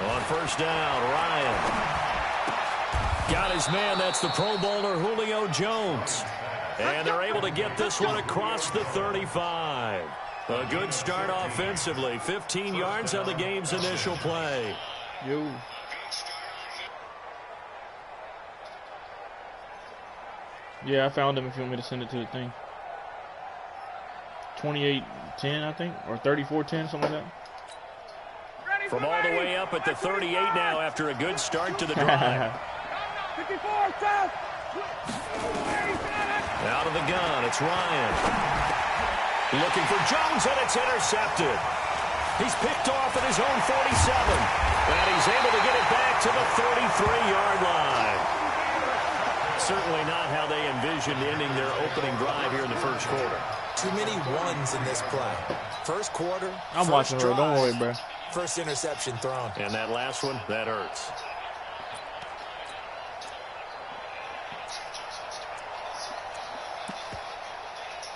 On first down, Ryan. Got his man. That's the Pro Bowler, Julio Jones. And they're able to get this one across the 35. A good start offensively. 15 yards on the game's initial play. Yo. Yeah, I found him if you want me to send it to the thing. 28-10, I think, or 34-10, something like that. From all the way up at the 38 now after a good start to the drive. Out of the gun, it's Ryan. Looking for Jones, and it's intercepted. He's picked off at his own 47. And he's able to get it back to the 33-yard line. Certainly not how they envisioned ending their opening drive here in the first quarter. Too many ones in this play. First quarter, I'm watching her. Don't worry, bro. First interception thrown. And that last one, that hurts.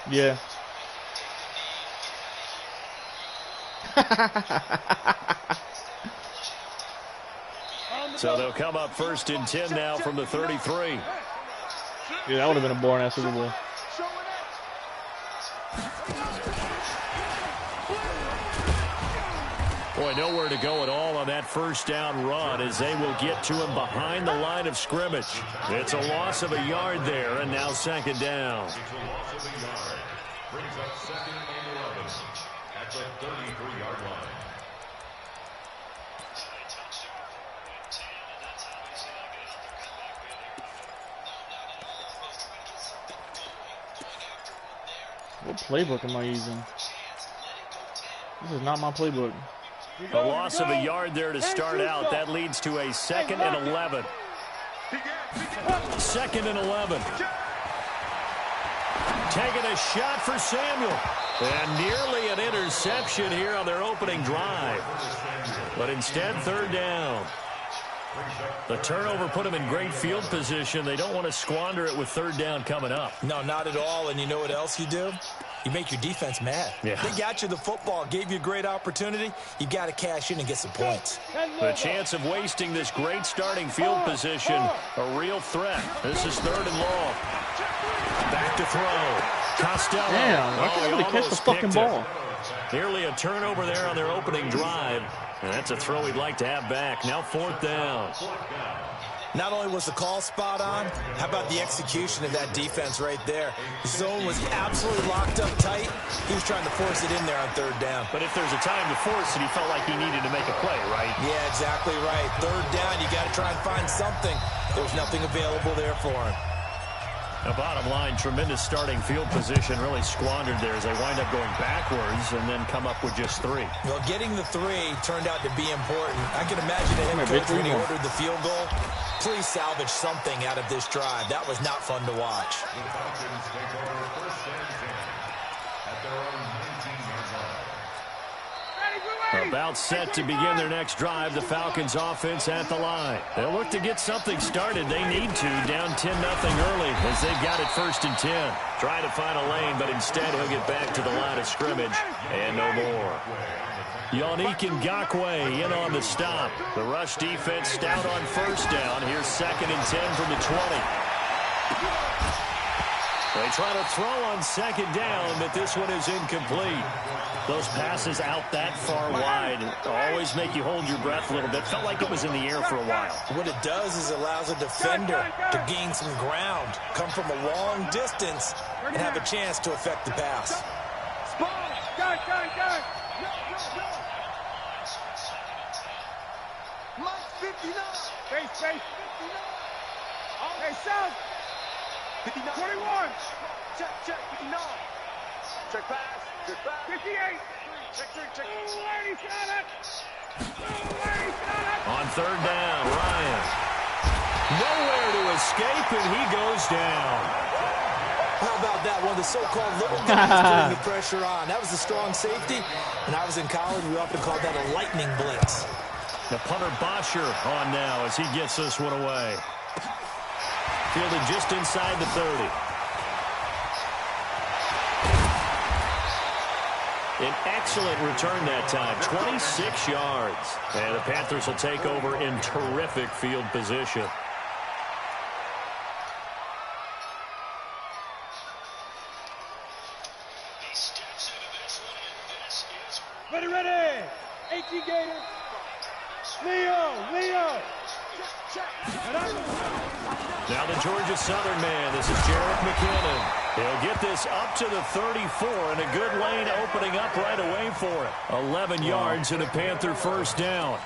Yeah. So they'll come up first and 10 now from the 33. Yeah, that would have been a boring-ass Super Bowl. Boy, nowhere to go at all on that first down run as they will get to him behind the line of scrimmage. It's a loss of a yard there, and now second down. Brings up second and 11 at the 33-yard line. What playbook am I using? This is not my playbook. A loss of a yard there to start out. That leads to a 2nd and 11. 2nd and 11. Taking a shot for Samuel. And nearly an interception here on their opening drive. But instead, third down. The turnover put them in great field position. They don't want to squander it with third down coming up. No, not at all. And you know what else you do? You make your defense mad. Yeah. They got you the football, gave you a great opportunity. You got to cash in and get some points. The chance of wasting this great starting field position, a real threat. This is 3rd and long. Back to throw. Costello. Damn, I can't really catch the fucking ball. Nearly a turnover there on their opening drive. And that's a throw he'd like to have back. Now 4th down. Not only was the call spot on, how about the execution of that defense right there? The zone was absolutely locked up tight. He was trying to force it in there on 3rd down. But if there's a time to force it, he felt like he needed to make a play, right? Yeah, exactly right. 3rd down, you got to try and find something. There's nothing available there for him. The bottom line, tremendous starting field position, really squandered there as they wind up going backwards and then come up with just 3. Well, getting the 3 turned out to be important. I can imagine the head coach when he ordered the field goal. Please salvage something out of this drive. That was not fun to watch. About set to begin their next drive, the Falcons offense at the line. They'll look to get something started. They need to, down 10-0 early as they've got it 1st and 10. Try to find a lane, but instead he'll get back to the line of scrimmage and no more. Yannick Ngakoue in on the stop. The rush defense stout on first down. Here's 2nd and 10 from the 20. They try to throw on 2nd down, but this one is incomplete. Those passes out that far wide always make you hold your breath a little bit. Felt like it was in the air for a while. What it does is allows a defender to gain some ground, come from a long distance, and have a chance to affect the pass. Hey, South. 21. Check, 59. Check pass. Check pass. 58. Check. Ladies, got it. On 3rd down, Ryan. Nowhere to escape, and he goes down. How about that? One of the so-called little guys putting the pressure on. That was a strong safety. When I was in college, we often called that a lightning blitz. The punter Bosher on now as he gets this one away. Fielded just inside the 30. An excellent return that time, 26 yards. And the Panthers will take over in terrific field position. Ready. 18 Gators. Leo. Now the Georgia Southern man. This is Jerick McKinnon. He'll get this up to the 34, and a good lane opening up right away for it. 11 yards and a Panther first down.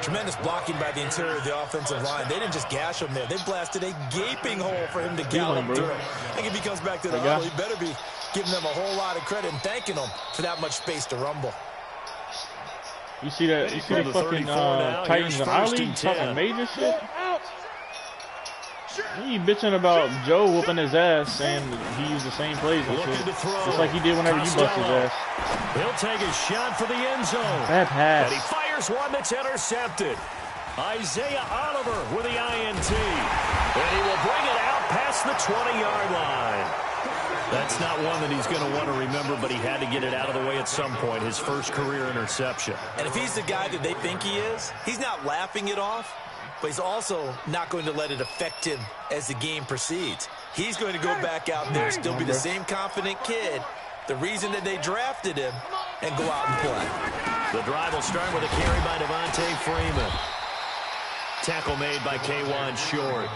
Tremendous blocking by the interior of the offensive line. They didn't just gash him there. They blasted a gaping hole for him to gallop through. I think if he comes back to the huddle, he better be giving them a whole lot of credit and thanking them for that much space to rumble. You see that? You see the fucking Titans and our league talking major shit? He bitching about Joe whooping his ass, saying he used the same plays and shit. Just like he did whenever you bust his ass. He'll take a shot for the end zone. Bad pass. And he fires one that's intercepted. Isaiah Oliver with the INT. And he will bring it out past the 20-yard line. That's not one that he's going to want to remember, but he had to get it out of the way at some point, his first career interception. And if he's the guy that they think he is, he's not laughing it off, but he's also not going to let it affect him as the game proceeds. He's going to go back out there, still be the same confident kid, the reason that they drafted him, and go out and play. The drive will start with a carry by Devontae Freeman. Tackle made by K'Wan Short.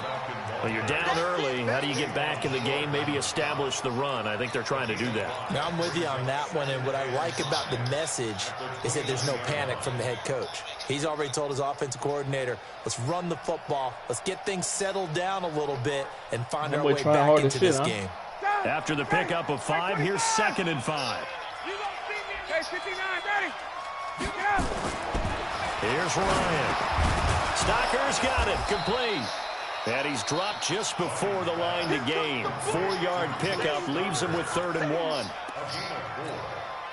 Well, you're down early. How do you get back in the game? Maybe establish the run. I think they're trying to do that. Now, I'm with you on that one, and what I like about the message is that there's no panic from the head coach. He's already told his offensive coordinator, let's run the football, let's get things settled down a little bit, and find our way back into this game. After the pickup of 5, here's 2nd and 5. Here's Ryan. Stocker's got it, complete. And he's dropped just before the line to gain. 4-yard pickup leaves him with 3rd and 1.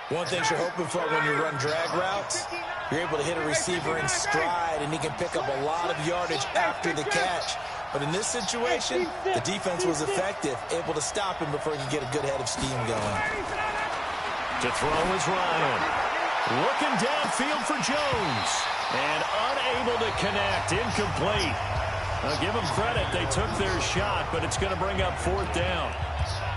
One thing you're hoping for when you run drag routes, you're able to hit a receiver in stride, and he can pick up a lot of yardage after the catch. But in this situation, the defense was effective, able to stop him before he could get a good head of steam going. To throw is Ryan. Looking downfield for Jones. And unable to connect, incomplete. I'll give them credit. They took their shot, but it's going to bring up 4th down.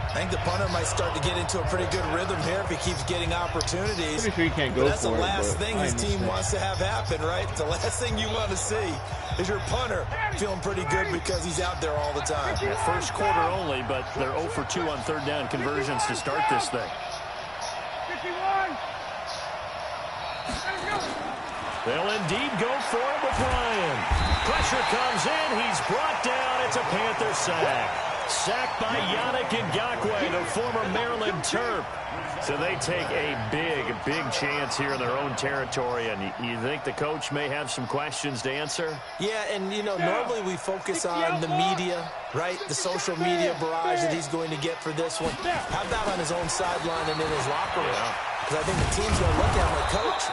I think the punter might start to get into a pretty good rhythm here if he keeps getting opportunities. Pretty sure he can't go that's for the it, last thing his team wants to have happen, right? The last thing you want to see is your punter feeling pretty good because he's out there all the time. Yeah, first quarter only, but they're 0 for 2 on 3rd down conversions to start this thing. 51. They'll indeed go for it with Ryan. Pressure comes in. He's brought down. It's a Panther sack. Sacked by Yannick Ngakoue, the former Maryland Terp. So they take a big chance here in their own territory. And you think the coach may have some questions to answer? Yeah, and, you know, normally we focus on the media, right? The social media barrage that he's going to get for this one. How about on his own sideline and in his locker room? Because I think the team's going to look at him like, Coach,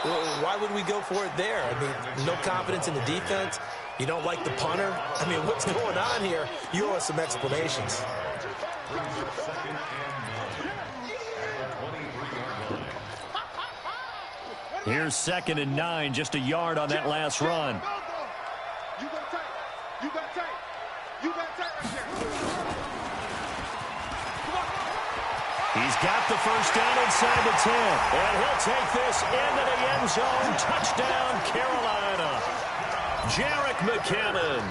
why would we go for it there? I mean, no confidence in the defense. You don't like the punter? I mean, what's going on here? You owe us some explanations. Here's 2nd and 9, just a yard on that last run. You got tight. You got tight. You got tight right there. He's got the first down inside the 10. And he'll take this into the end zone. Touchdown, Carolina. Jerick McKinnon,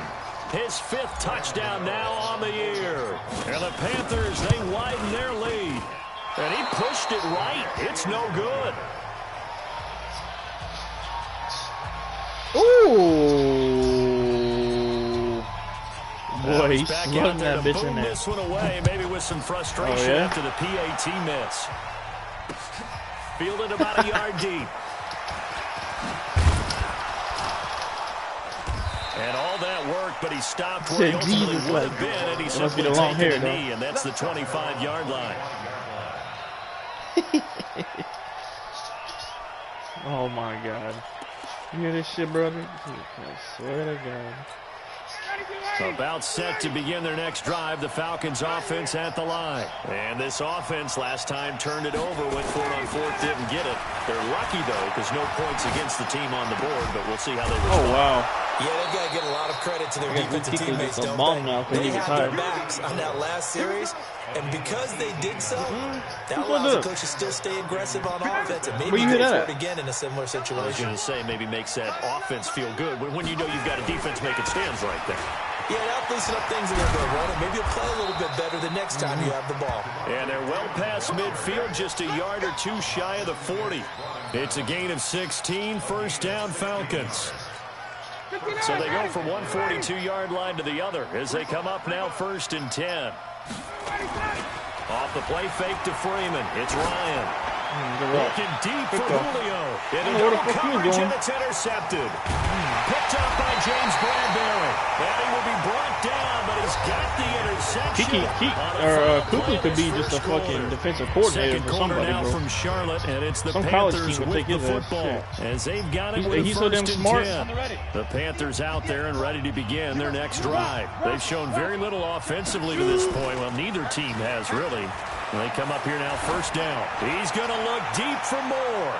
his 5th touchdown now on the year. And the Panthers, they widen their lead. And he pushed it right. It's no good. Ooh. Boy, he's back slugging out there that to bitch in boom there. this one away, maybe with some frustration after the PAT miss. Fielded about a yard deep. And all that work, but he stopped where he ultimately would have been, and he simply taken a knee, and that's the 25-yard line. Oh, my God. You hear this shit, brother? I swear to God. About set to begin their next drive, the Falcons offense at the line. And this offense last time turned it over, went for it on fourth, didn't get it. They're lucky, though, because no points against the team on the board, but we'll see how they respond. Oh, wow. Yeah, they've got to get a lot of credit to their defensive teammates, don't they? They had their backs on that last series, and because they did so, that allows the coach to still stay aggressive on offense and maybe go for it again in a similar situation. I was going to say, maybe makes that offense feel good when you know you've got a defense making stands right there. Yeah, that'll loosen up things a little bit, won't it? Maybe you'll play a little bit better the next time you have the ball. And they're well past midfield, just a yard or two shy of the 40. It's a gain of 16, first down Falcons. So they go from one 42-yard line to the other as they come up now 1st and 10. Off the play fake to Freeman. It's Ryan. Looking deep for Julio. In a double coverage, and it's intercepted. Picked up by James Bradbury. And he will be brought down, but he's got the interception. Kuechly could be just a fucking defensive coordinator for somebody, now bro. From Charlotte, and it's the Some Panthers college team would take with the his football. As they've got it with He's so damn smart. 10. The Panthers out there and ready to begin their next drive. They've shown very little offensively to this point. Well, neither team has really. And they come up here now, 1st down. He's going to look deep for more.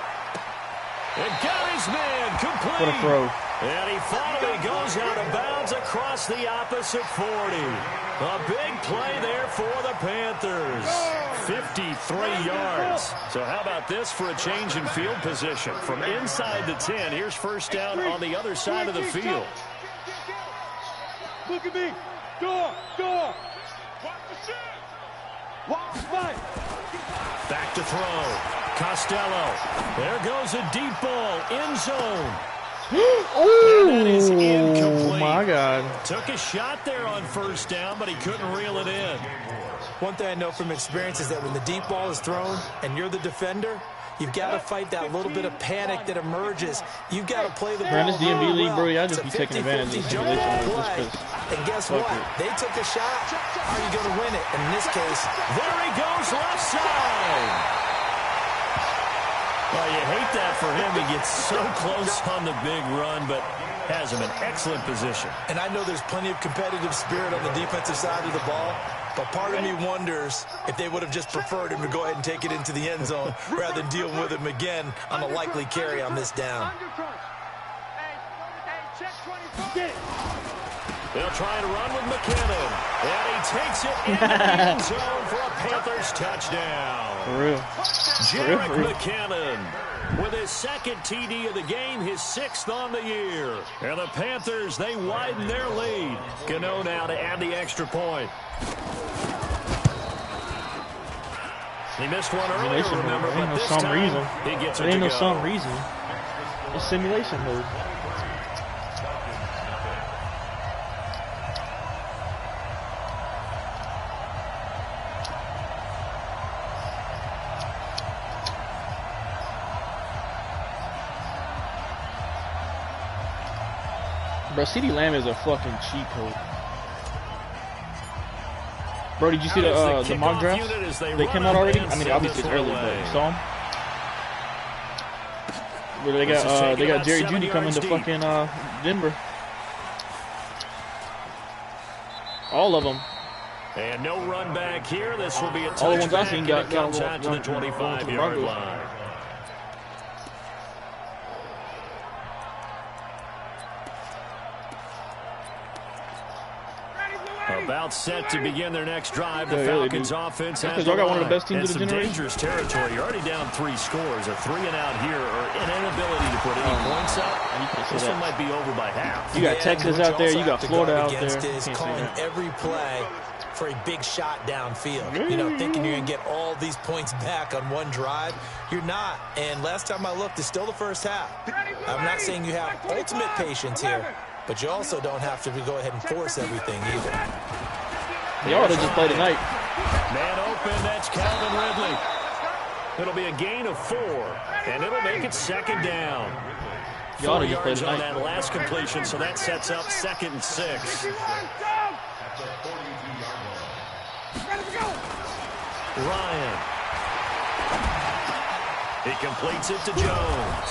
And got his man complete. What a throw. And he finally goes out of bounds across the opposite 40. A big play there for the Panthers. 53 yards. So how about this for a change in field position? From inside the 10, here's 1st down on the other side of the field. Look at me. Door. Back to throw. Costello. There goes a deep ball. End zone. Oh, my God. Took a shot there on 1st down, but he couldn't reel it in. One thing I know from experience is that when the deep ball is thrown and you're the defender, you've got to fight that little bit of panic that emerges. You've got to play the ball. This DMV league, bro, y'all just be taking 50-50 advantage of the situation. And guess what? They took a shot. Are you going to win it? And in this case, there he goes left side. Well, you hate that for him. He gets so close on the big run, but has him in excellent position. And I know there's plenty of competitive spirit on the defensive side of the ball, but part of me wonders if they would have just preferred him to go ahead and take it into the end zone rather than deal with him again on a likely carry on this down. They'll try to run with McKinnon. And he takes it into the end zone for a Panthers touchdown. For real. Jerick McKinnon with his 2nd TD of the game, his 6th on the year. And the Panthers, they widen their lead. Gano now to add the extra point. He missed one earlier, remember, but this time he gets it to go. Ain't no some reason. It's simulation mode. Bro, CeeDee Lamb is a fucking cheat code. Bro, did you see the mock drafts? They came out already? I mean, obviously it's early, but you saw them? Where they got Jerry Jeudy coming to fucking Denver. All of them. And no run back here. This will be a touchback. All the ones I seen got comes out to the 25-yard line. About set to begin their next drive. The Falcons offense has y'all got one of the best teams of the generation. Dangerous territory. You're already down 3 scores. A 3-and-out here or an inability to put any points up. This one might be over by half. You got Texas out there. You got Florida out there. Is calling every play for a big shot downfield. You know, thinking you're going to get all these points back on one drive. You're not. And last time I looked, it's still the first half. I'm not saying you have ultimate patience here, but you also don't have to go ahead and force everything either. Y'all ought to just play tonight. Man open, that's Calvin Ridley. It'll be a gain of 4, and it'll make it 2nd down. 4 yards on that last completion, so that sets up 2nd and 6. Ryan. He completes it to Jones.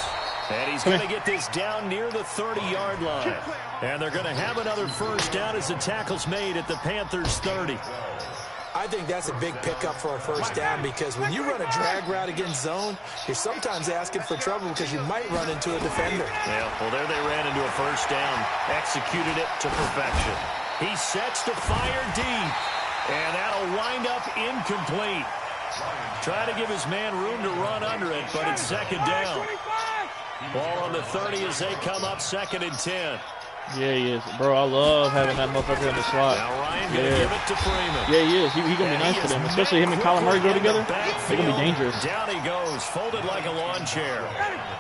And he's going to get this down near the 30-yard line. And they're going to have another first down as the tackle's made at the Panthers' 30. I think that's a big pickup for a first down because when you run a drag route against zone, you're sometimes asking for trouble because you might run into a defender. Yeah, well, there they ran into a first down, executed it to perfection. He sets to fire deep, and that'll wind up incomplete. Try to give his man room to run under it, but it's 2nd down. Ball on the 30 as they come up 2nd and 10. Yeah, he is. Bro, I love having that motherfucker in the slot. Now Ryan going to give it to Freeman. Yeah, he is. He going to be nice for them, especially him and Kyler Murray go together. They're going to be dangerous. Down he goes, folded like a lawn chair.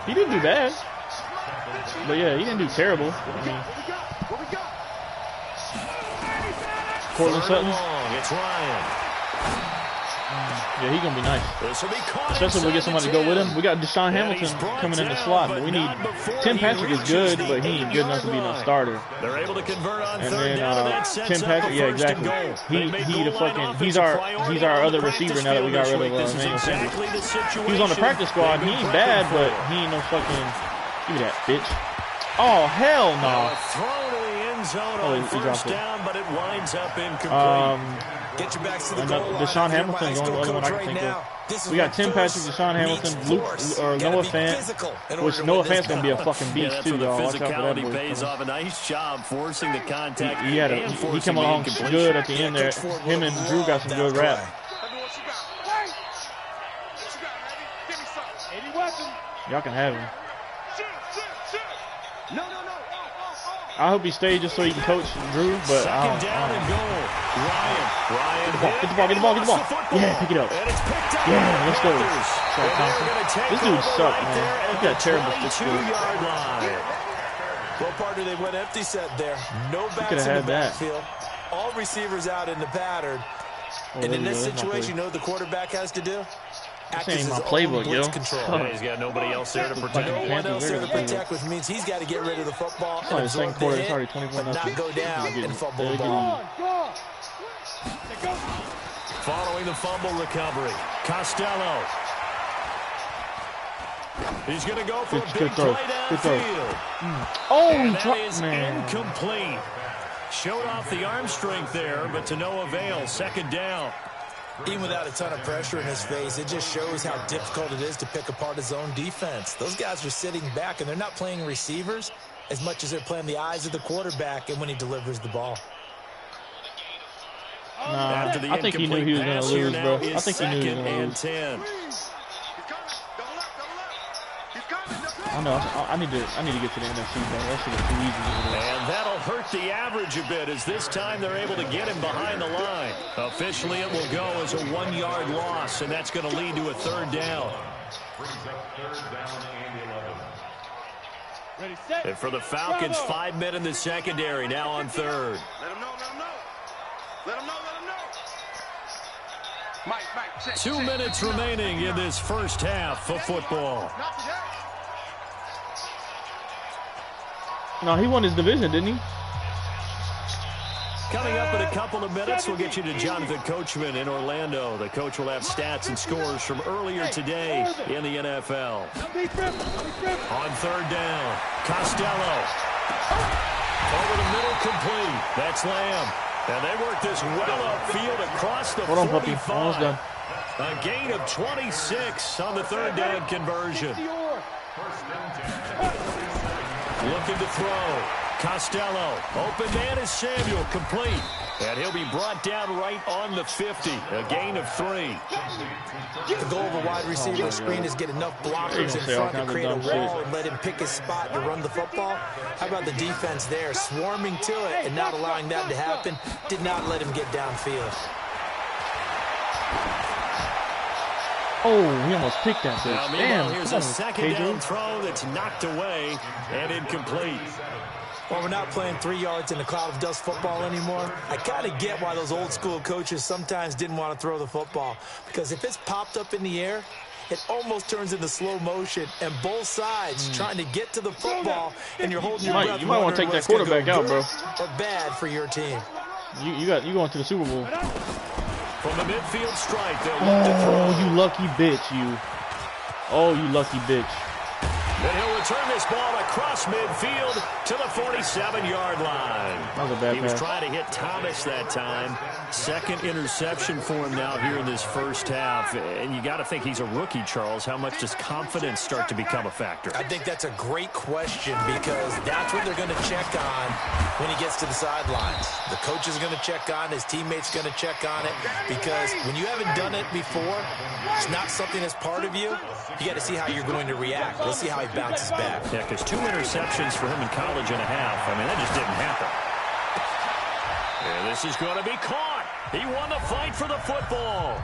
He didn't do bad. But, yeah, he didn't do terrible. I mean, Cortland Sutton. It's Ryan. Yeah, he's going to be nice. Especially when we get somebody to go with him. We got Deshaun Hamilton coming in the slot, but we need Tim Patrick is good, but he ain't good enough to be no starter. They're able to convert on and then Tim Patrick, yeah, exactly. He's our other receiver now that we got rid of Emmanuel Sanders. He was on the practice squad. He ain't bad, but he ain't no fucking. Give me that, bitch. Oh hell no! Throw to the end zone on first down, but it winds up incomplete. Get your backs to the goal line. Deshaun Hamilton is the only other one I can think of. We got Tim Patrick, Deshaun Hamilton, Noah Fant, which Noah Fant's going to be a fucking beast too, y'all. Watch out for that boy. Pays off a nice job forcing the contact. He came along good at the end there. Him and Drew got some good rap. Y'all can have him. I hope he stays just so he can coach Drew, but I don't. Down and goal. Ryan. Get the ball. Yeah, pick it up. Yeah, let's go. This dude sucks, man. He got terrible stick. Well, partner, they went empty set there. No backs in the backfield. All receivers out in the pattern. And in this situation, you know what the quarterback has to do? This ain't my playbook, yo. Yeah, he's got nobody else there to protect. No one else there to protect, which means he's got to get rid of the football and absorb the hit, but not go down and fumble the ball. Following the fumble recovery, Costello. He's going to go for a big play downfield. Oh, that is incomplete. Showed off the arm strength there, but to no avail. 2nd down. Even without a ton of pressure in his face, it just shows how difficult it is to pick apart his own defense. Those guys are sitting back, and they're not playing receivers as much as they're playing the eyes of the quarterback and when he delivers the ball. Nah, I think he knew he was going to lose, bro. I think he knew he was going to lose. I know. I need to get to the NFC, bro. That shit is too easy. And that'll hurt the average a bit as this time they're able to get him behind the line. Officially, it will go as a 1-yard loss, and that's going to lead to a 3rd down. And for the Falcons, 5 men in the secondary, now on 3rd. Let him know. 2 minutes remaining in this first half of football. No, he won his division, didn't he? Coming up in a couple of minutes, we'll get you to Jonathan Coachman in Orlando. The coach will have stats and scores from earlier today in the NFL. On 3rd down, Costello. Over the middle, complete. That's Lamb. And they work this well upfield across the 45. Hold on, puppy. Almost done. A gain of 26 on the 3rd down conversion. Looking to throw. Costello. Open man is Samuel. Complete. And he'll be brought down right on the 50. A gain of 3. The goal of a wide receiver screen is get enough blockers in front to create a wall and let him pick his spot to run the football. How about the defense there? Swarming to it and not allowing that to happen. Did not let him get downfield. Oh, he almost picked that bitch. Damn, here's a 2nd down throw that's knocked away and incomplete. Well, we're not playing 3 yards in a cloud of dust football anymore. I kind of get why those old school coaches sometimes didn't want to throw the football. Because if it's popped up in the air, it almost turns into slow motion, and both sides trying to get to the football, and you're holding your breath. You might want to take that quarterback out, bro. Or bad for your team. You going to the Super Bowl. From the midfield stripe, they'll look to throw. Oh, you lucky bitch, you. Oh, you lucky bitch. And he'll return this ball across midfield to the 47-yard line. That was a bad He pass. was trying to hit Thomas that time. Second interception for him now here in this first half. And you got to think he's a rookie, Charles. How much does confidence start to become a factor? I think that's a great question because that's what they're going to check on when he gets to the sidelines. The coach is going to check on, his teammates going to check on it, because when you haven't done it before, it's not something that's part of you. You got to see how you're going to react. Let's see how he bounces back. Yeah, because 2 interceptions for him in college and a half. I mean, that just didn't happen. And this is going to be caught. He won the fight for the football.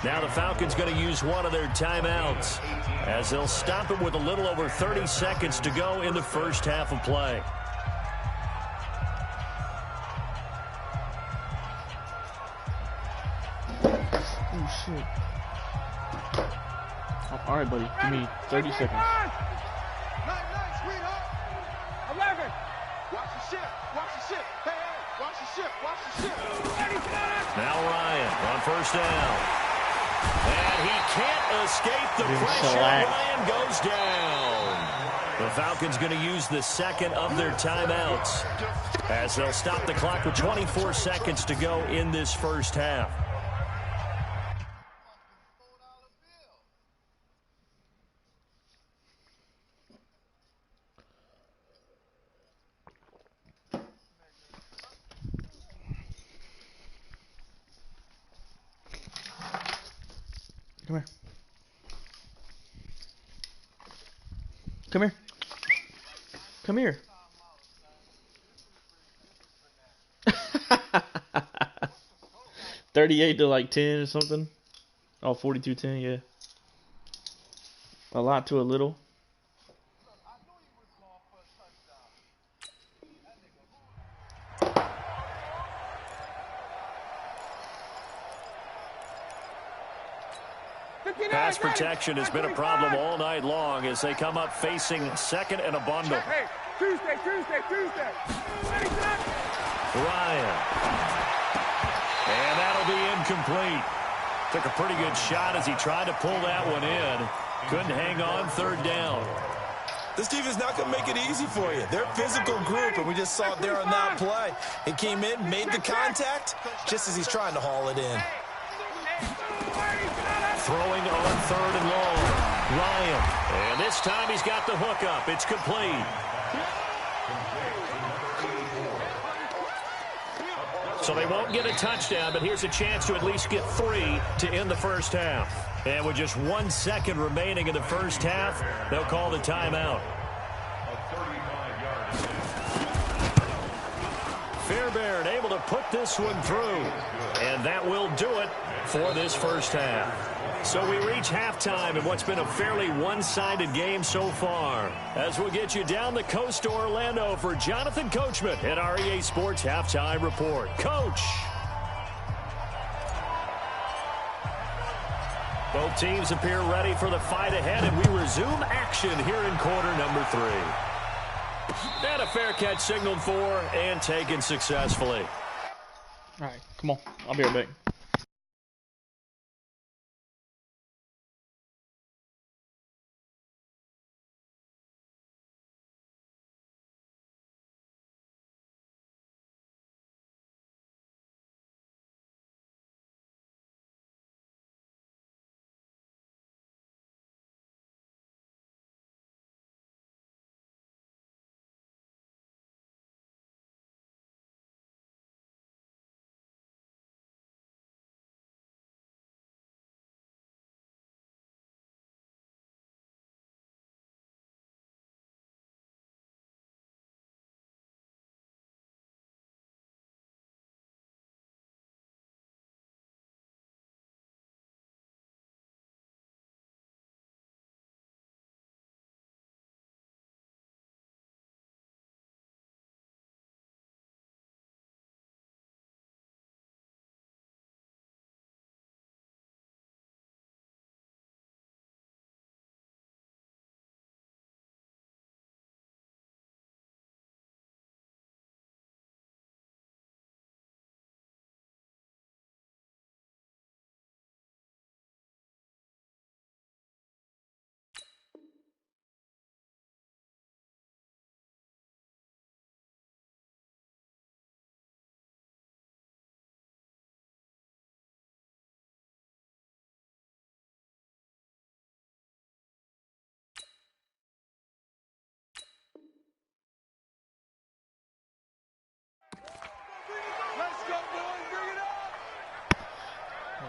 Now the Falcons going to use one of their timeouts as they'll stop it with a little over 30 seconds to go in the first half of play. Oh, shit. All right, buddy. Give me 30 seconds. Nice, sweetheart. 11. Watch the ship. Watch the ship. Hey, hey. Watch the ship. Watch the ship. Now Ryan on first down. And he can't escape the pressure. Ryan goes down. The Falcons going to use the second of their timeouts as they'll stop the clock with 24 seconds to go in this first half. Come here. Come here. Come here. 38 to like 10 or something. Oh, 42-10, yeah. A lot to a little. Pass protection has been a problem all night long as they come up facing second and a bundle. Hey, Tuesday. Ryan. And that'll be incomplete. Took a pretty good shot as he tried to pull that one in. Couldn't hang on, third down. This team is not going to make it easy for you. They're a physical group, and we just saw it there on that play. He came in, made the contact, just as he's trying to haul it in. Throwing on third and long. Ryan. And this time he's got the hook up. It's complete. So they won't get a touchdown, but here's a chance to at least get 3 to end the first half. And with just 1 second remaining in the first half, they'll call the timeout. Fairbairn able to put this one through. And that will do it for this first half. So we reach halftime in what's been a fairly one-sided game so far. As we'll get you down the coast to Orlando for Jonathan Coachman at our EA Sports Halftime Report. Coach! Both teams appear ready for the fight ahead, and we resume action here in quarter number 3. And a fair catch signaled for and taken successfully. All right, come on. I'll be right back.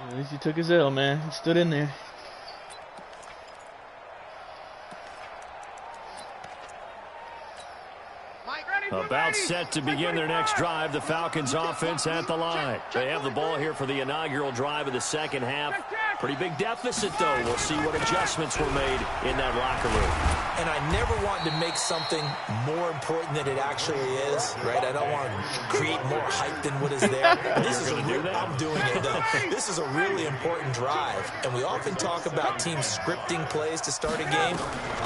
At least he took his L, man. He stood in there. About set to begin their next drive, the Falcons offense at the line. They have the ball here for the inaugural drive of the second half. Pretty big deficit, though. We'll see what adjustments were made in that locker room. And I never want to make something more important than it actually is, right? I don't want to create more hype than what is there. This is I'm doing it, though. This is a really important drive. And we often talk about teams scripting plays to start a game.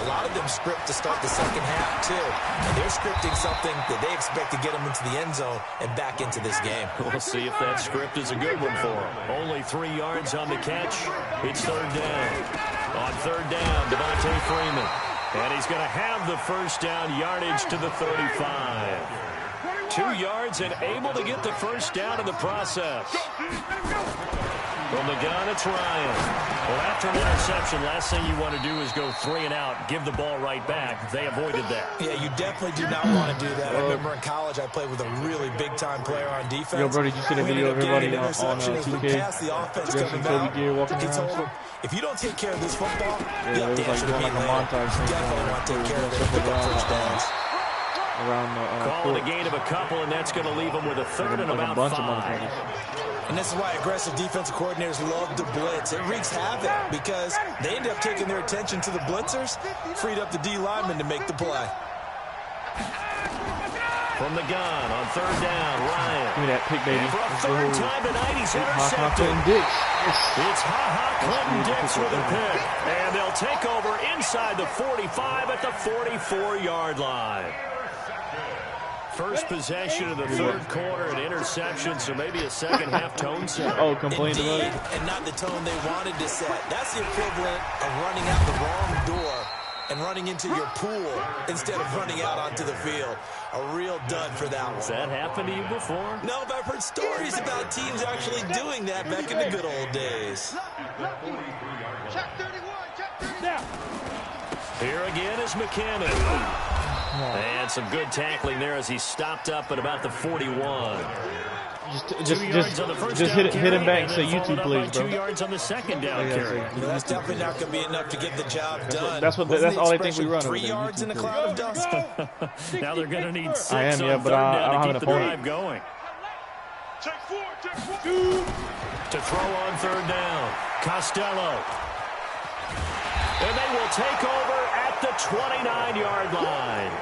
A lot of them script to start the second half, too. And they're scripting something that they expect to get them into the end zone and back into this game. We'll see if that script is a good one for them. Only 3 yards on the catch. It's third down. On third down, Devontae Freeman. And he's going to have the first down yardage to the 35. 2 yards and able to get the first down in the process. From the gun, it's Ryan. Well, after an interception, last thing you want to do is go 3 and out, give the ball right back. They avoided that. Yeah, you definitely do not want to do that. I remember in college I played with a really big-time player on defense. Yo, bro, did you see the video of everybody on 2K? If you don't take care of this football, yeah, it was like doing like a montage. Definitely want to take care of it. Pick up first downs. Around calling a gain of a couple, and that's going to leave them with a third and about 5. And this is why aggressive defensive coordinators love to blitz. It wreaks havoc because they end up taking their attention to the blitzers, freed up the D lineman to make the play. From the gun on third down, Ryan. Give me that pick, baby. And for a third time tonight, he's intercepted. It's Clinton Dix with a pick. And they'll take over inside the 45 at the 44-yard line. First possession of the third quarter, an interception, so maybe a second-half tone set. Oh, complained about it. And not the tone they wanted to set. That's the equivalent of running out the wrong door and running into your pool instead of running out onto the field. A real dud for that one. Has that happened to you before? No, but I've heard stories about teams actually doing that back in the good old days. Here again is McKinnon. And some good tackling there as he stopped up at about the 41. Just hit him back and say YouTube, please, bro. 2 yards on the second down carry. That's definitely not going to be enough to get the job done. That's all they think we run. 3 yards in a cloud of dust. Now they're going to need 6 I am, yeah, but I don't have an opponent. Going. To throw on third down. Costello. And they will take over at the 29-yard line.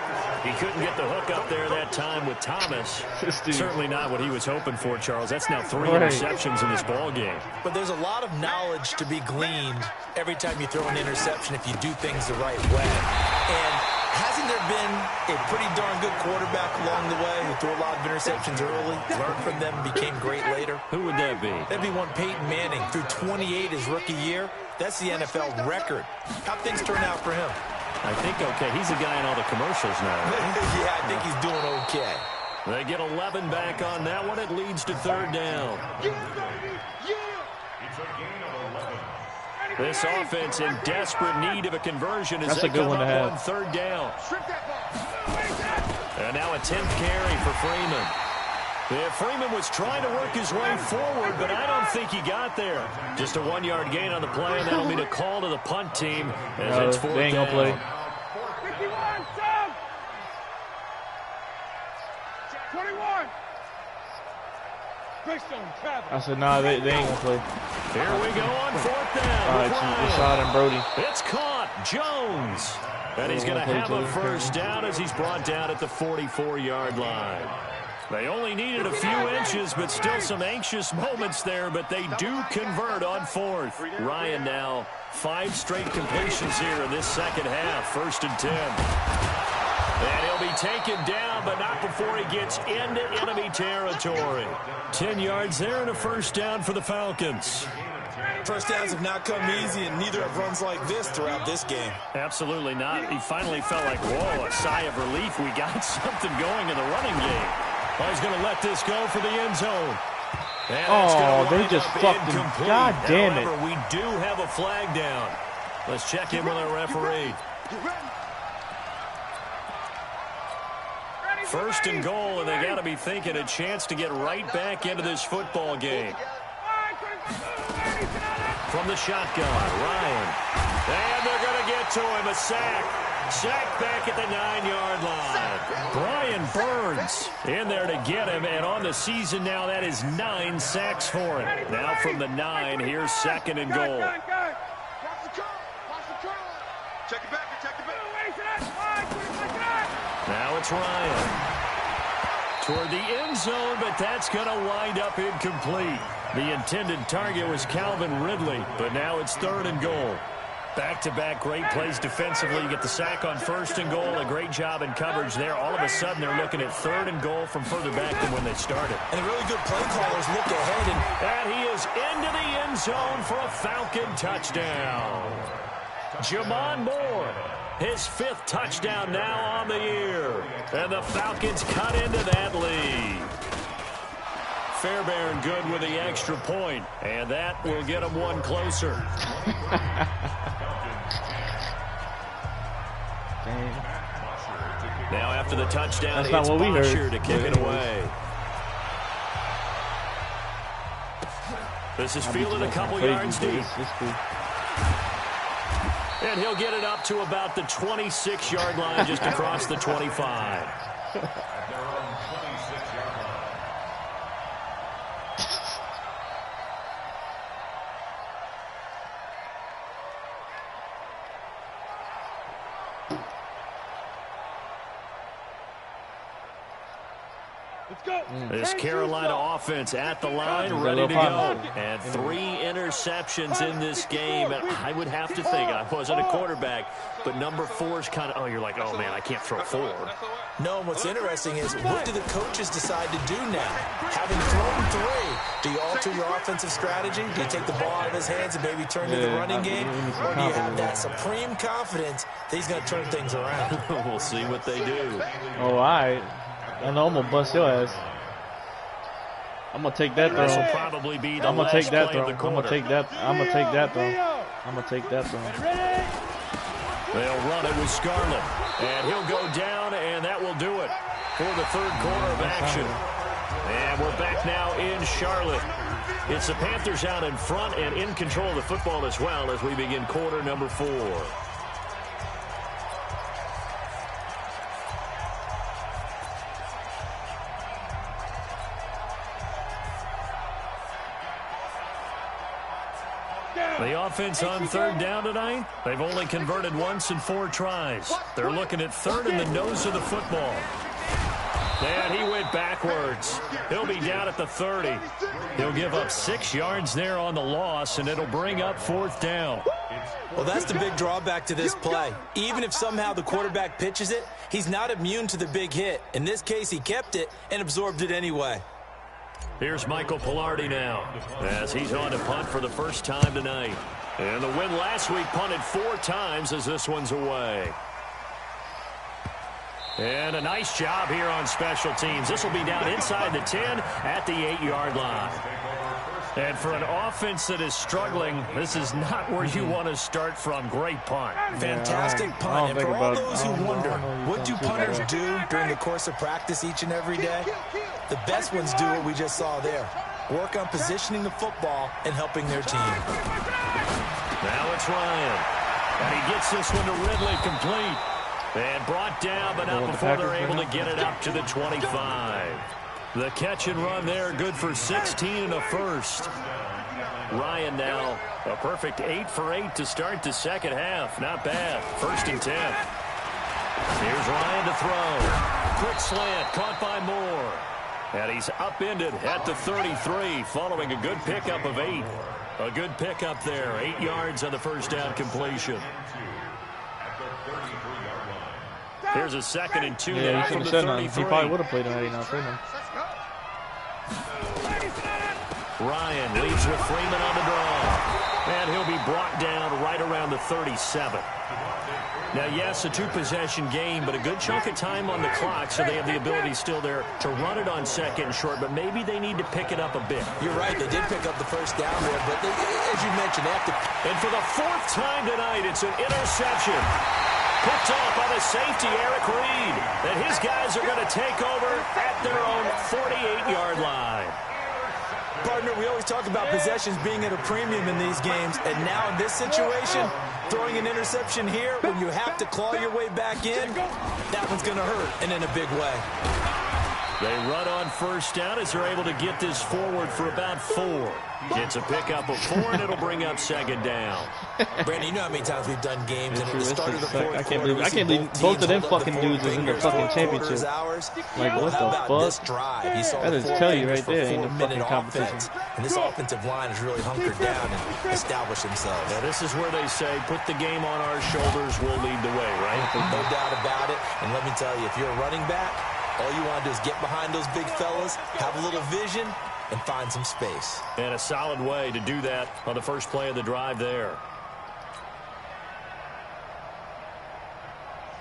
He couldn't get the hook up there that time with Thomas. Certainly not what he was hoping for, Charles. That's now 3 interceptions in this ball game. But there's a lot of knowledge to be gleaned every time you throw an interception if you do things the right way. And hasn't there been a pretty darn good quarterback along the way who threw a lot of interceptions early, learned from them, became great later? Who would that be? That'd be one Peyton Manning. Threw 28 his rookie year. That's the NFL record. How'd things turn out for him? I think okay. He's a guy in all the commercials now. Yeah, I think he's doing okay. They get 11 back on that one. It leads to third down. This offense in desperate need of a conversion as they come up on third down. And now a 10th carry for Freeman. Yeah, Freeman was trying to work his way forward, but I don't think he got there. Just a 1-yard gain on the play, and that'll be the call to the punt team as it's fourth they ain't down. gonna play. 21. I said, nah, they ain't gonna play. Here we go on fourth down. All right, Rashad and Brody. It's caught. Jones. And he's going to have a first down as he's brought down at the 44-yard line. They only needed a few inches, but still some anxious moments there, but they do convert on fourth. Ryan now 5 straight completions here in this second half, 1st and 10. And he'll be taken down, but not before he gets into enemy territory. 10 yards there and a first down for the Falcons. First downs have not come easy, and neither have runs like this throughout this game. Absolutely not. He finally felt like, whoa, a sigh of relief. We got something going in the running game. Oh, he's going to let this go for the end zone. Oh, they just fucked him. God damn it. However, we do have a flag down. Let's check in with our referee. First and goal, and they got to be thinking a chance to get right back into this football game. From the shotgun, Ryan. And they're going to get to him, a sack. Sack back at the 9-yard line. Brian Burns in there to get him, and on the season now, that is 9 sacks for him. Now from the 9, here's second and goal. Now it's Ryan. Toward the end zone, but that's going to wind up incomplete. The intended target was Calvin Ridley, but now it's third and goal. Back-to-back great plays defensively. You get the sack on first and goal, a great job in coverage there. All of a sudden, they're looking at third and goal from further back than when they started. And the really good play callers look ahead. And he is into the end zone for a Falcon touchdown. Jamon Moore, his 5th touchdown now on the year. And the Falcons cut into that lead. Fairbairn good with the extra point, and that will get them one closer. Now after the touchdown, it's Bosher to kick it away. This is fielded a couple yards deep. And he'll get it up to about the 26-yard line, just across the 25. This Carolina offense at the line, ready to go. And 3 interceptions in this game. And I would have to think, I wasn't a quarterback, but number 4 is kind of, you're like, oh, man, I can't throw 4. No, and what's interesting is, what do the coaches decide to do now? Having thrown 3, do you alter your offensive strategy? Do you take the ball out of his hands and maybe turn to the running game? Or do you have that supreme confidence that he's going to turn things around? We'll see what they do. Oh, all right. I know I'm going to bust your ass. I'm going to take that throw. This will probably be the I'm going to take that throw. I'm going to take that. I'm going to take that throw. I'm going to take that throw. They'll run it with Scarlett. And he'll go down, and that will do it for the third quarter of action. And we're back now in Charlotte. It's the Panthers out in front and in control of the football as well as we begin quarter number 4. The offense on third down tonight, they've only converted once in 4 tries. They're looking at third in the nose of the football. And he went backwards. He'll be down at the 30. He'll give up 6 yards there on the loss, and it'll bring up 4th down. Well, that's the big drawback to this play. Even if somehow the quarterback pitches it, he's not immune to the big hit. In this case, he kept it and absorbed it anyway. Here's Michael Pilardi now as he's on to punt for the first time tonight. And the win last week punted 4 times as this one's away. And a nice job here on special teams. This will be down inside the 10 at the 8-yard line. And for an offense that is struggling, this is not where you want to start from. Great punt. Fantastic punt. And for all those who wonder, what do punters do during the course of practice each and every day? The best ones do what we just saw there. Work on positioning the football and helping their team. Now it's Ryan. And he gets this one to Ridley complete. And brought down, but not before they're able to get it up to the 25. The catch and run there, good for 16 and a first. Ryan now, a perfect 8 for 8 to start the second half. Not bad. 1st and 10. Here's Ryan to throw. Quick slant, caught by Moore. And he's upended at the 33, following a good pickup of 8. A good pickup there, 8 yards on the first down completion. Here's a 2nd and 2 now from the 33. He probably would have played an 89. Ryan leads with Freeman on the draw. And he'll be brought down right around the 37. Now, yes, a 2-possession game, but a good chunk of time on the clock, so they have the ability still there to run it on 2nd and short, but maybe they need to pick it up a bit. You're right, they did pick up the first down there, but as you mentioned, they have to... And for the 4th time tonight, it's an interception. Picked off by the safety, Eric Reed. And his guys are going to take over at their own 48-yard line. Partner, we always talk about possessions being at a premium in these games, and now in this situation, throwing an interception here when you have to claw your way back in, that one's going to hurt, and in a big way. They run on first down as they're able to get this forward for about 4. It's a pickup of 4, and it'll bring up second down. Brandon, you know how many times we've done games, and at the start of the fourth I can't believe both of them fucking dudes is in the fucking championship. Like, what the fuck? That just tell you right there, ain't no fucking competition. And this offensive line is really hunkered down and established themselves. Now, this is where they say, put the game on our shoulders, we'll lead the way, right? No doubt about it. And let me tell you, if you're a running back, all you want to do is get behind those big fellas, have a little vision, and find some space. And a solid way to do that on the first play of the drive there.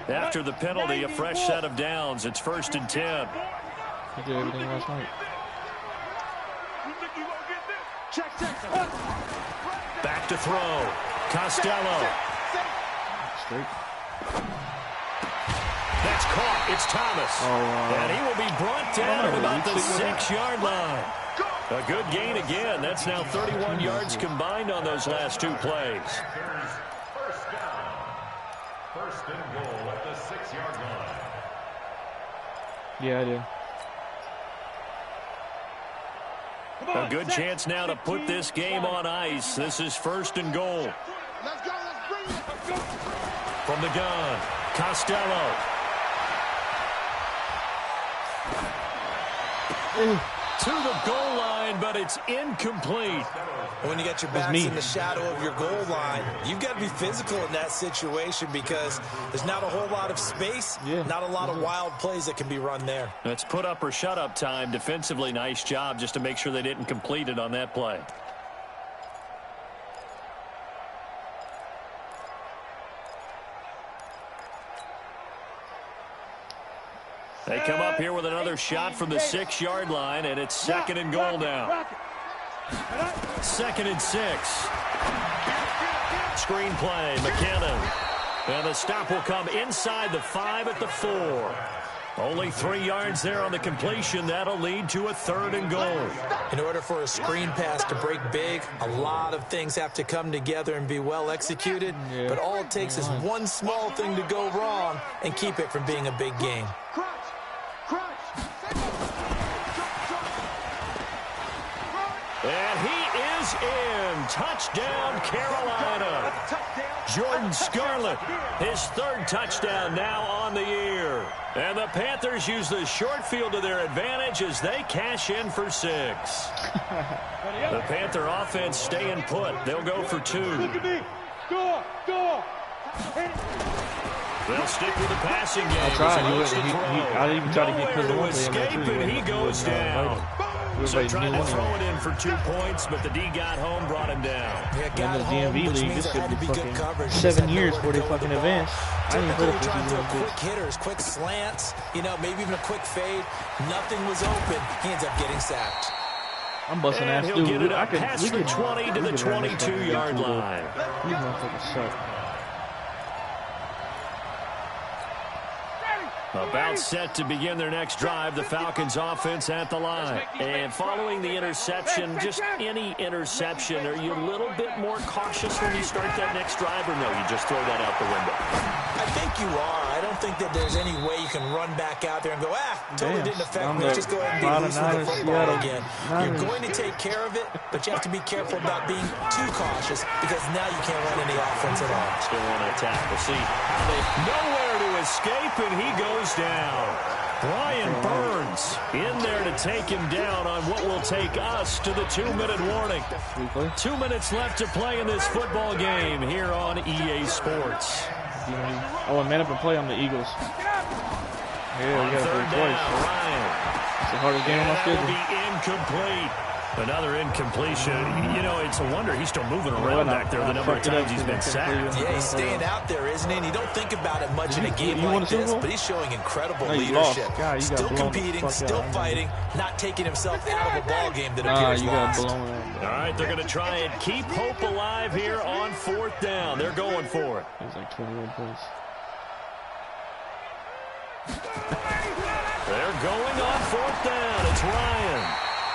After the penalty, a fresh set of downs. It's 1st and 10. I did everything last night. Back to throw. Costello. Straight. That's caught. It's Thomas. And he will be brought down at about the 6-yard line. A good gain again. That's now 31 yards combined on those last 2 plays. First and goal at the 6-yard line. Yeah, I did. A good chance now to put this game on ice. This is 1st and goal. Let's go. Let's bring it. Let's go. From the gun, Costello. To the goal line, but it's incomplete. When you got your backs in the shadow of your goal line, you've got to be physical in that situation because there's not a whole lot of space, not a lot of wild plays that can be run there. That's put up or shut up time. Defensively, nice job just to make sure they didn't complete it on that play. They come up here with another shot from the 6-yard line, and it's 2nd and goal now. 2nd and 6. Screen play, McKinnon. And the stop will come inside the 5 at the 4. Only 3 yards there on the completion. That'll lead to a 3rd and goal. In order for a screen pass to break big, a lot of things have to come together and be well executed. But all it takes is one small thing to go wrong and keep it from being a big game. And he is in. Touchdown, Carolina. Jordan Scarlett, his 3rd touchdown now on the year. And the Panthers use the short field to their advantage as they cash in for 6. The Panther offense staying put. They'll go for 2. They'll stick with the passing game. I tried. I even tried to get Chris to escape, and he goes down. So trying to throw it in for 2 points, but the D got home, brought him down. In the DMV league, this should be fucking 7 years before they fucking advance. I didn't put it trying to throw quick hitters, quick slants, you know, maybe even a quick fade. Nothing was open. He ends up getting sacked. I'm busting ass dude. He'll get it up past the 20 to the 22-yard line. These motherfuckers suck. About set to begin their next drive, the Falcons offense at the line. And following the interception, just any interception, are you a little bit more cautious when you start that next drive, or no, you just throw that out the window? I think you are. I don't think that there's any way you can run back out there and go, totally didn't affect me. Just go ahead and be loose with the football again. You're going to take care of it, but you have to be careful about being too cautious because now you can't run any offense at all. Still on attack. We'll see how they nowhere to escape, and he goes down. Brian Burns in there to take him down on what will take us to the 2-minute warning. 2 minutes left to play in this football game here on EA Sports. I want man up and play on the Eagles. Yeah, we got a big voice. It's the hardest game on my schedule. Be incomplete. Another incompletion. You know, it's a wonder he's still moving around back there the number of times he's been sacked. Yeah, he's staying out there, isn't he? And you don't think about it much in a game like this, but he's showing incredible leadership. Still competing, still fighting, not taking himself out of a ball game that appears lost. All right, they're going to try and keep hope alive here on 4th down. They're going for it. It was like 21 points. They're going on 4th down. It's Ryan.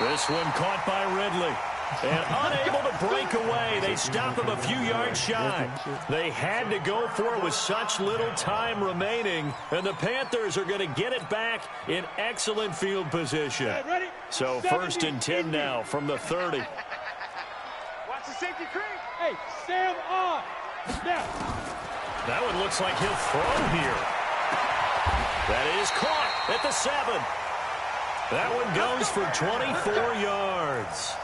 This one caught by Ridley. And unable to break away. They stop him a few yards shy. They had to go for it with such little time remaining. And the Panthers are going to get it back in excellent field position. So 1st and 10 now from the 30. Watch the safety creep. Hey, Sam on. Snap. That one looks like he'll throw here. That is caught at the 7. That one goes for 24 yards.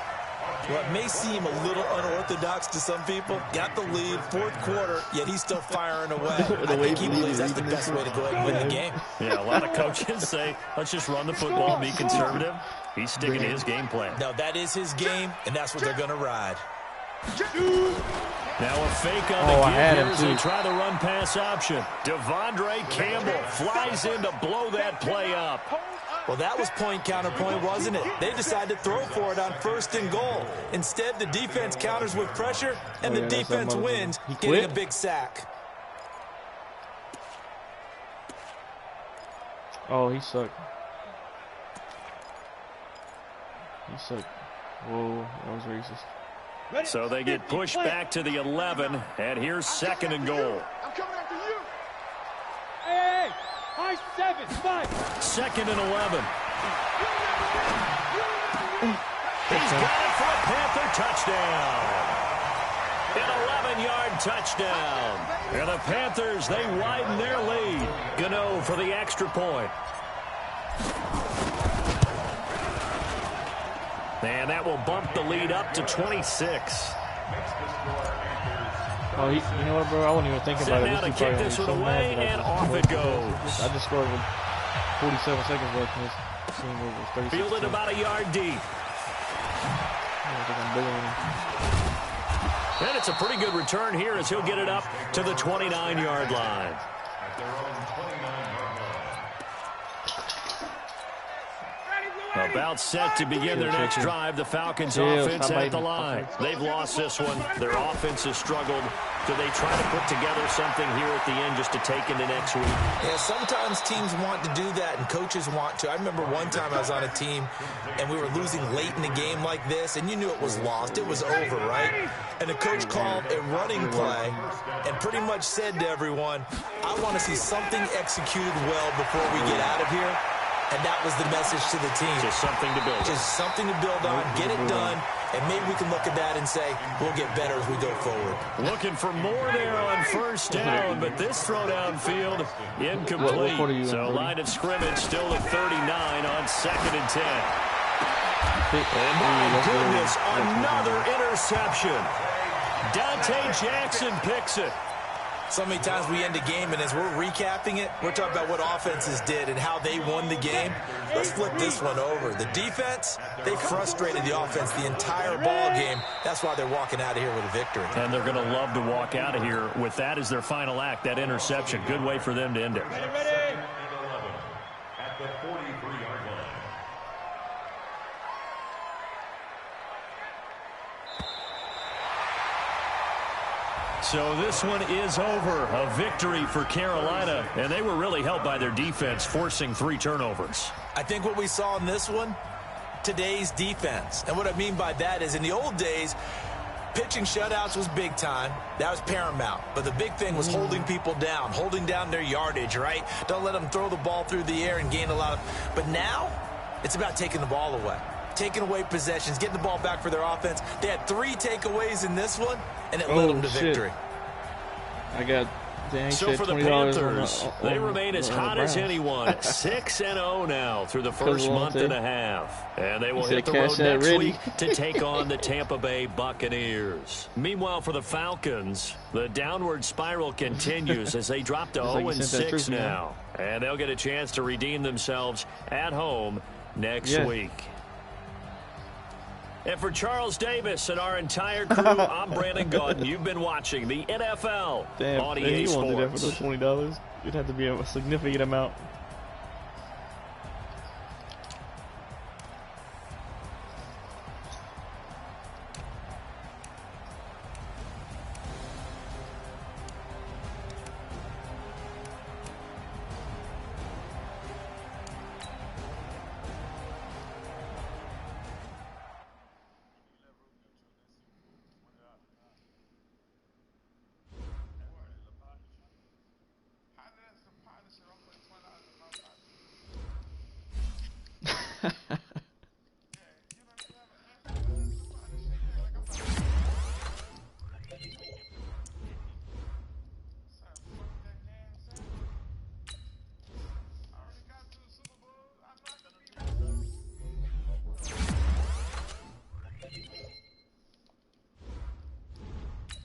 Well, it may seem a little unorthodox to some people. Got the lead, 4th quarter, yet he's still firing away. I think he believes that's the best way to go ahead and win the game. Yeah, a lot of coaches say, let's just run the football, be conservative. He's sticking to his game plan. No, that is his game, and that's what they're going to ride. Now a fake on the give here as they try the run-pass option. Devondre Campbell flies in to blow that play up. Well, that was point counterpoint, wasn't it? They decided to throw for it on 1st and goal. Instead, the defense counters with pressure, and the defense wins, getting a big sack. Oh, he sucked. He sucked. Whoa, that was racist. So they get pushed back to the 11, and here's 2nd and goal. I'm coming after you. Hey, high 7, 5. 2nd and 11. He's got it for a Panther touchdown. An 11-yard touchdown. And the Panthers, they widen their lead. Gano for the extra point. And that will bump the lead up to 26. Oh, you know what, bro? I wasn't even thinking about it. Now to kick this one away, and off it goes. I just scored with 47 seconds left in this scene. It was Fielded about a yard deep. And it's a pretty good return here as he'll get it up to the 29-yard line. About set to begin their next drive. The Falcons offense at the line. They've lost this one. Their offense has struggled. Do they try to put together something here at the end just to take into next week? Yeah, sometimes teams want to do that and coaches want to. I remember one time I was on a team and we were losing late in the game like this, and you knew it was lost. It was over, right? And the coach called a running play and pretty much said to everyone, I want to see something executed well before we get out of here. And that was the message to the team. Just something to build on. Just something to build on, get it done, and maybe we can look at that and say, we'll get better as we go forward. Looking for more there on 1st down, but this throw downfield incomplete. So line of scrimmage still at 39 on 2nd and 10. And my goodness, another interception. Dante Jackson picks it. So many times we end a game, and as we're recapping it, we're talking about what offenses did and how they won the game. Let's flip this one over. The defense, they frustrated the offense the entire ball game. That's why they're walking out of here with a victory. And they're going to love to walk out of here with that as their final act, that interception. Good way for them to end it. Ready? At the 43-yard line. So this one is over. A victory for Carolina, and they were really helped by their defense, forcing 3 turnovers. I think what we saw in this one, today's defense. And what I mean by that is in the old days, pitching shutouts was big time. That was paramount. But the big thing was holding people down, holding down their yardage, right? Don't let them throw the ball through the air and gain a lot of... But now, it's about taking the ball away. Taking away possessions, getting the ball back for their offense. They had 3 takeaways in this one, and it led them to victory. I got so for the Panthers, they remain as hot as anyone. 6-0 now through the first month and a half. And they will hit the road next week to take on the Tampa Bay Buccaneers. Meanwhile, for the Falcons, the downward spiral continues as they drop to 0-6 now. And they'll get a chance to redeem themselves at home next week. And for Charles Davis and our entire crew, I'm Brandon Gaudin. You've been watching the NFL on EA Sports. You won't do that for those $20. It'd have to be a significant amount.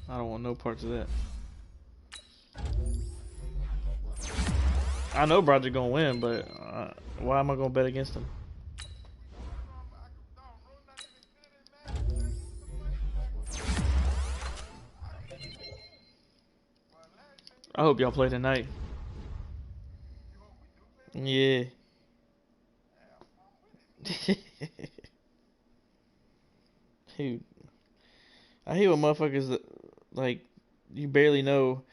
I don't want no parts of that. I know Broderick gonna win, but why am I gonna bet against him? I hope y'all play tonight. Yeah. Dude, I hate when motherfuckers that, like, you barely know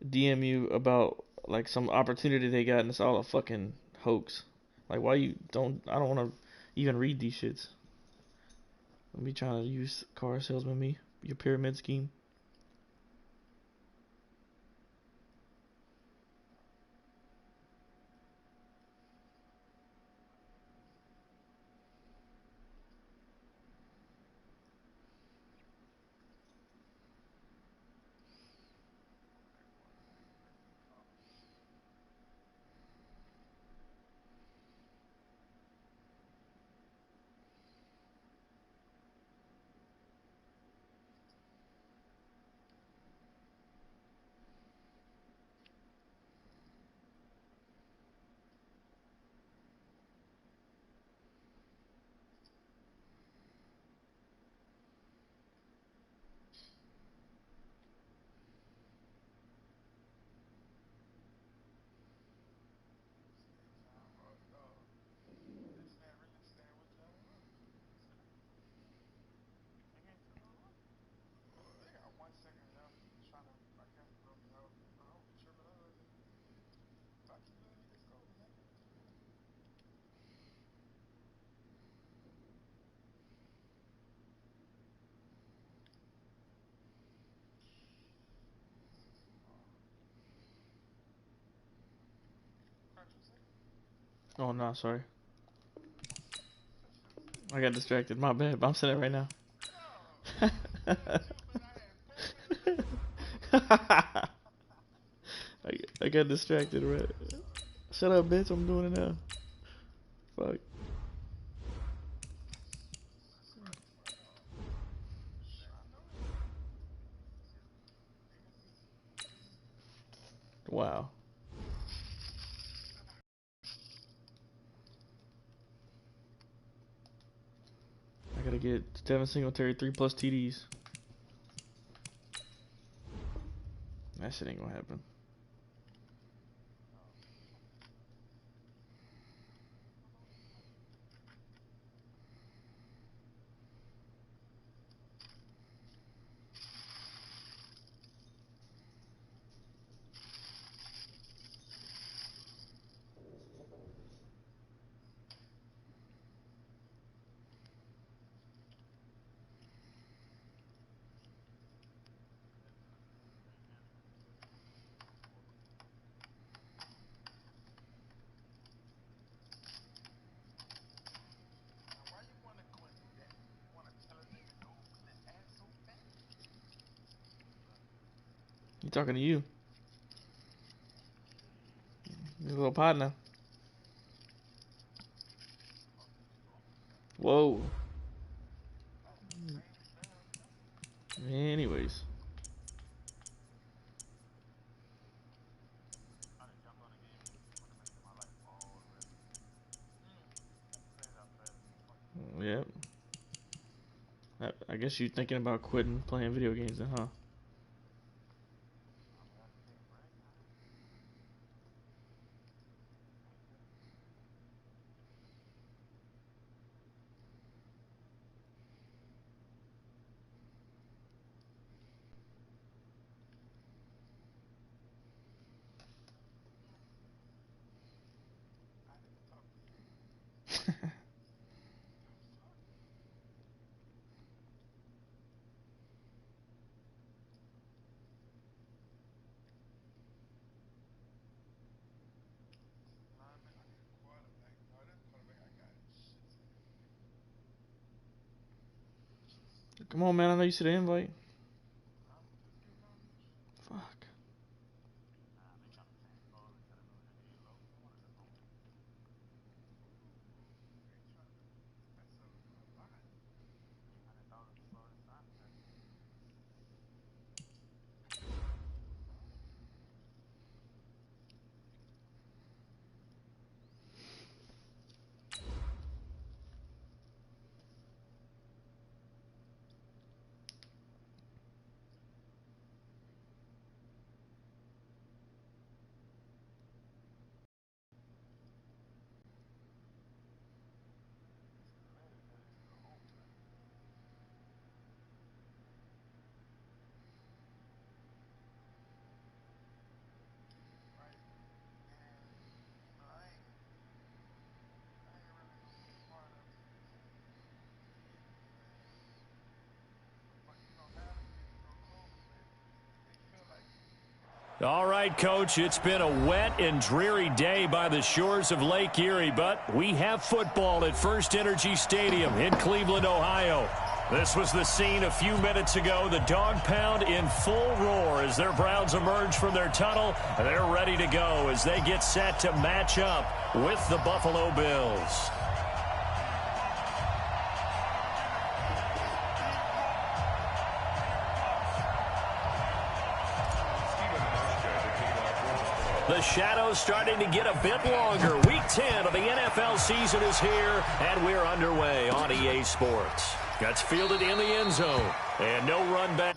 DM you about like some opportunity they got and it's all a fucking hoax. Like, why you don't? I don't want to even read these shits. Let me trying to use car salesman me, your pyramid scheme. Oh no, sorry. I got distracted. My bad. But I'm saying it right now. I got distracted, right? Shut up, bitch. I'm doing it now. Fuck. Wow. I gotta get Devin Singletary 3+ TDs. That shit ain't gonna happen. He talking to you. Your little partner. Whoa. Anyways. Yep. I guess you're thinking about quitting playing video games then, huh? Come on, man. I know you see the invite. Fuck. All right, Coach, it's been a wet and dreary day by the shores of Lake Erie, but we have football at First Energy Stadium in Cleveland, Ohio. This was the scene a few minutes ago. The dog pound in full roar as their Browns emerge from their tunnel. They're ready to go as they get set to match up with the Buffalo Bills. The shadow's starting to get a bit longer. Week 10 of the NFL season is here, and we're underway on EA Sports. Gets fielded in the end zone, and no run back.